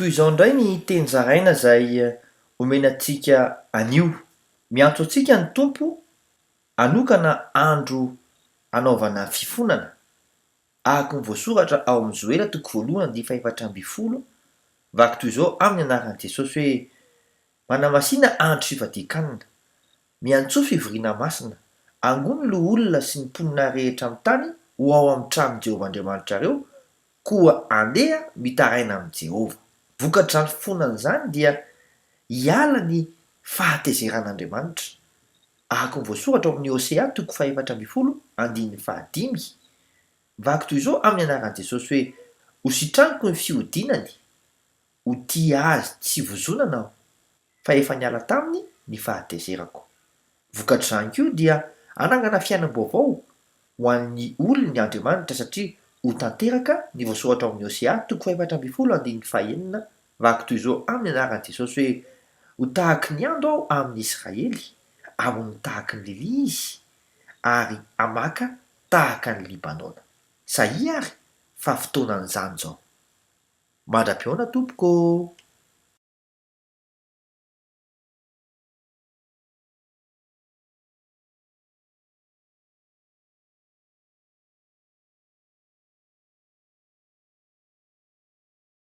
Toy izao indray ny teny zaraina izay omena antsika anio. Miantso antsika ny tompo hanokana andro hanaovana fifonana. Araka ny voasoratra ao amin'ny Joela toko voalohany andiny fahaefatra ambin'ny folo, vaky toy izao amin'ny anaran'i Jesosy hoe: manamasinina andro fifadian-kanina, miantsoa fivoriana masina, angono lo olona sy ny mponina rehetra amin'ny tany ho ao amin'ny tranon'i Jehovah Andriamanitrareo, koa andeha mitaraina amin'i Jehovah. Vokatran'ny fifonana izany dia hiala ny fahatezeran'Andriamanitra. Araka ny voasoratra ao amin'ny Hosea toko fahaefatra ambin'ny folo andininy fahadimy, vaky toy izao amin'ny anaran'i Jesosy hoe: hositraniko ny fihodinany, ho tia azy tsy vozonana aho, fa efa niala taminy ny fahatezerako. Vokatr'izany koa dia hanangana fiainam-baovao ho an'ny olon'ny Andriamanitra satria ho tanteraka ny voasoratra ao amin'ny Hosea toko fahaefatra ambin'ny folo andininy fahaenina, vaky toy izao amin'ny anaran'i Jesosy hoe: ho tahaky ny andro aho amin'ny Israely, ary ho tahaka ny Lilia izy, ary hamaka tahaka ny Libanona. Saia ary fa fotoanan'izany izao. Mandra-pioana tompoko.